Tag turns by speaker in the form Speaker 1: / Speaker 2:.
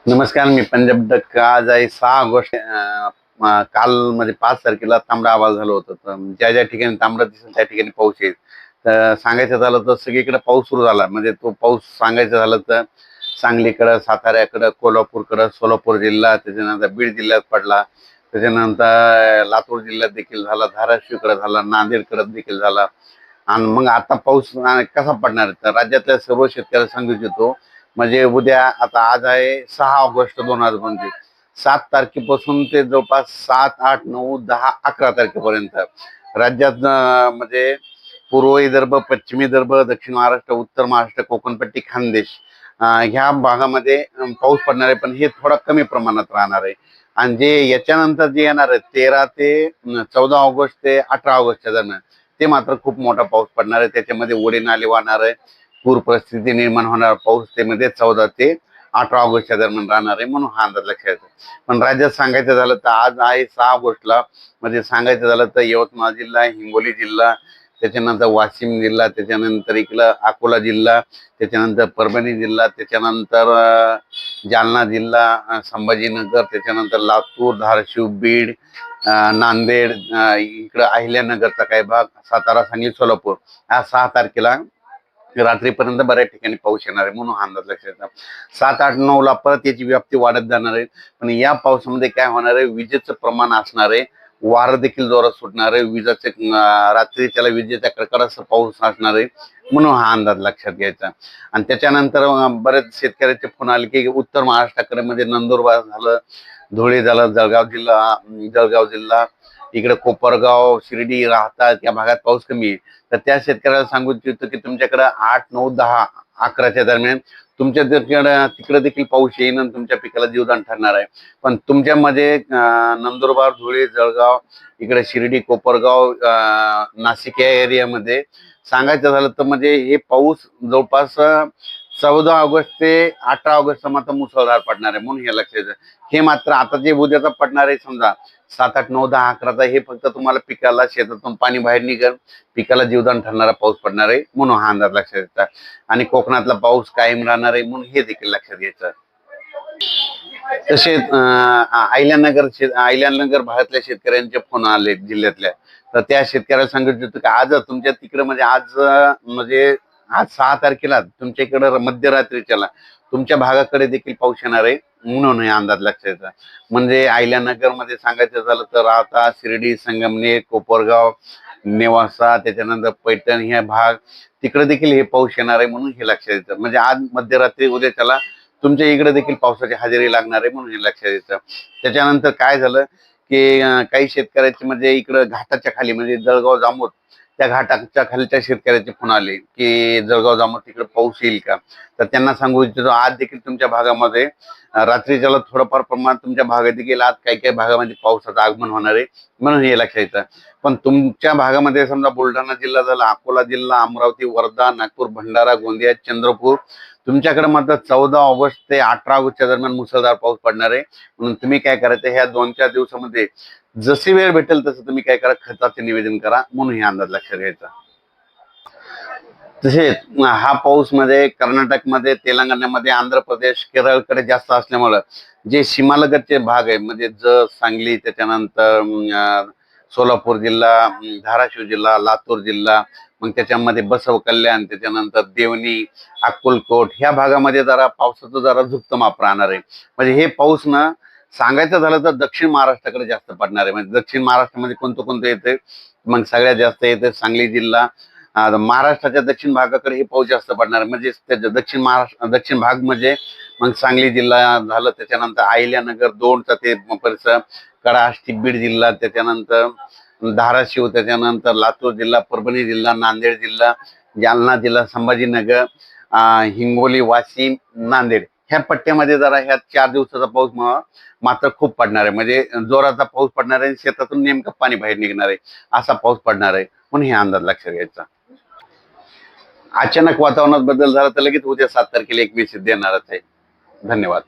Speaker 1: नमस्कार, मी पंजाब डक. आज आहे 6 ऑगस्ट. काल म्हणजे 5 तारखेला तांबडा आवाज झालं होतं. तर ज्या ज्या ठिकाणी तांबडा दिसेल त्या ठिकाणी पाऊस येईल. तर सांगायचं झालं तर सगळीकडे पाऊस सुरू झाला. म्हणजे तो पाऊस सांगायचं झालं तर सांगलीकडं, साताऱ्याकडं, कोल्हापूरकडं, सोलापूर जिल्हा, त्याच्यानंतर बीड जिल्ह्यात पडला, त्याच्यानंतर लातूर जिल्ह्यात देखील झाला, धाराशिवकडे झाला, नांदेडकडे देखील झाला. आणि मग आता पाऊस कसा पडणार तर राज्यातल्या सर्व शेतकऱ्याला सांगू इच्छितो. म्हणजे उद्या, आता आज आहे 6 ऑगस्ट 2025, 7 तारखेपासून ते जवळपास 7, 8, 9, 10, 11 तारखेपर्यंत राज्यात म्हणजे पूर्व विदर्भ, पश्चिम विदर्भ, दक्षिण महाराष्ट्र, उत्तर महाराष्ट्र, कोकणपट्टी, खानदेश ह्या भागामध्ये पाऊस पडणार आहे. पण हे थोडा कमी प्रमाणात राहणार आहे. आणि जे याच्यानंतर जे येणार आहे 13 ते 14 ऑगस्ट ते 18 ऑगस्टच्या दरम्यान, ते मात्र खूप मोठा पाऊस पडणार आहे. त्याच्यामध्ये ओढे नाले वाहणार आहे, पूर परिस्थिती निर्माण होणार. पाऊस ते मध्ये 14 ते 18 ऑगस्टच्या दरम्यान राहणार आहे, म्हणून हा अंदाज लक्षात येतो. पण राज्यात सांगायचं झालं तर आज आहे 6 ऑगस्टला, म्हणजे सांगायचं झालं तर यवतमाळ जिल्हा, हिंगोली जिल्हा, त्याच्यानंतर वाशिम जिल्हा, त्याच्यानंतर इकडं अकोला जिल्हा, त्याच्यानंतर परभणी जिल्हा, त्याच्यानंतर जालना जिल्हा, संभाजीनगर, त्याच्यानंतर लातूर, धाराशिव, बीड, नांदेड, इकडं अहिल्यानगरचा काही भाग, सातारा, सांगली, सोलापूर, हा 6 तारखेला रात्रीपर्यंत बऱ्याच ठिकाणी पाऊस येणार आहे, म्हणून हा अंदाज लक्षात येतो. 7, 8, 9ला परत याची व्याप्ती वाढत जाणार आहे. पण या पावसामध्ये काय होणार आहे, विजेचं प्रमाण असणार आहे, वारं देखील जोरात सुटणार आहे, विजेचे रात्री त्याला विजेच्या कडकडासह पाऊस असणार आहे, म्हणून हा अंदाज लक्षात घ्यायचा. आणि त्याच्यानंतर बरेच शेतकऱ्याचे फोन आले की उत्तर महाराष्ट्राकडे म्हणजे नंदुरबार झालं, धुळे झालं, जळगाव जिल्हा, इकडे कोपरगाव, शिर्डी राहतात या भागात पाऊस कमी आहे. तर त्या शेतकऱ्याला सांगू इच्छितो की तुमच्याकडे 8, 9, 10, 11च्या दरम्यान तुमच्या तिकडे देखील पाऊस येईल आणि तुमच्या पिकाला जीवदान ठरणार आहे. पण तुमच्यामध्ये नंदुरबार, धुळे, जळगाव, इकडे शिर्डी, कोपरगाव, नाशिक या एरियामध्ये सांगायचं झालं तर म्हणजे हे पाऊस जवळपास 14 ऑगस्ट ते 18 ऑगस्ट मात्र मुसळधार पडणार आहे, म्हणून हे लक्षात. हे मात्र आता जे उद्याचा पडणार आहे, समजा 7, 8, 9, 10, 11चा, हे फक्त तुम्हाला पिकाला शेतातून पाणी बाहेर निघेल, पिकाला जीवदान ठरणारा पाऊस पडणार आहे, म्हणून हा अंदाज लक्षात येतात. आणि कोकणातला पाऊस कायम राहणार आहे, म्हणून हे देखील लक्षात घ्यायचं. तसेच अहिल्यानगर भागातल्या शेतकऱ्यांचे फोन आले जिल्ह्यातल्या. तर त्या शेतकऱ्याला सांगत होतो की आज तुमच्या तिकडे म्हणजे आज 6 तारखेला तुमच्या इकडे मध्यरात्रीच्याला तुमच्या भागाकडे देखील पाऊस येणार आहे, म्हणून हे अंदाज लक्षात येतात. म्हणजे अहिल्यानगर मध्ये सांगायचं झालं तर राहता, शिर्डी, संगमनेर, कोपरगाव, नेवासा, त्याच्यानंतर पैठण ह्या भाग, तिकडे देखील हे पाऊस येणार आहे, म्हणून हे लक्षात येतं. म्हणजे आज मध्यरात्री उद्या त्याला तुमच्या इकडे देखील पावसाची हजेरी लागणार आहे, म्हणून हे लक्षात येतं. त्याच्यानंतर काय झालं की काही शेतकऱ्याचे म्हणजे इकडं घाटाच्या खाली म्हणजे जळगाव जामोद, त्या घाटाच्या खालच्या शेतकऱ्याचे फोन आले की जळगाव जामोद तिकडे पाऊस येईल का. तर त्यांना सांगू इच्छितो आज देखील तुमच्या भागामध्ये रात्रीच्याला थोडंफार प्रमाणात तुमच्या भागात देखील आज काही काही भागामध्ये पावसाचं आगमन होणार आहे, म्हणून हे लक्षात येतं. पण तुमच्या भागामध्ये समजा बुलढाणा जिल्हा झाला, अकोला जिल्हा, अमरावती, वर्धा, नागपूर, भंडारा, गोंदिया, चंद्रपूर, तुमच्याकडे मात्र 14 ऑगस्ट ते 18 ऑगस्टच्या दरम्यान मुसळधार पाऊस पडणार आहे. म्हणून तुम्ही काय करायचं, ह्या 2-4 दिवसामध्ये जशी वेळ भेटेल तसं तुम्ही काय करा, खताचे निवेदन करा, म्हणून हे अंदाज लक्षात घ्यायचा. तसेच हा पाऊस मध्ये कर्नाटकमध्ये, तेलंगणामध्ये, आंध्र प्रदेश, केरळकडे जास्त असल्यामुळं जे सीमालगतचे भाग आहे म्हणजे सांगली, त्याच्यानंतर सोलापूर जिल्हा, धाराशिव जिल्हा, लातूर जिल्हा, मग त्याच्यामध्ये बसव कल्याण, त्याच्यानंतर देवणी, अक्कलकोट ह्या भागामध्ये जरा पावसाचं जरा झुकतं माप राहणार आहे. म्हणजे हे पाऊस ना सांगायचं झालं तर दक्षिण महाराष्ट्राकडे जास्त पडणार आहे. म्हणजे दक्षिण महाराष्ट्रामध्ये कोणतं कोणतं येते, मग सगळ्यात जास्त येते सांगली जिल्हा. महाराष्ट्राच्या दक्षिण भागाकडे हे पाऊस जास्त पडणार आहे. म्हणजे दक्षिण महाराष्ट्र, दक्षिण भाग म्हणजे मग सांगली जिल्हा झालं, त्याच्यानंतर अहिल्यानगर, दोनचा ते परिसर, कडाष्टी, बीड जिल्हा, त्याच्यानंतर धाराशिव, त्याच्यानंतर लातूर जिल्हा, परभणी जिल्हा, नांदेड जिल्हा, जालना जिल्हा, संभाजीनगर, हिंगोली, वाशिम, नांदेड ह्या पट्ट्यामध्ये जरा ह्या 4 दिवसाचा पाऊस मात्र खूप पडणार आहे. म्हणजे जोराचा पाऊस पडणार आहे, शेतातून नेमकं पाणी बाहेर निघणार आहे, असा पाऊस पडणार आहे, म्हणून हे अंदाज लक्षात घ्यायचा. अचानक वातावरणात बदल झाला तर लगेच उद्या 7 तारखेला एक मेसेज देणारच आहे. धन्यवाद.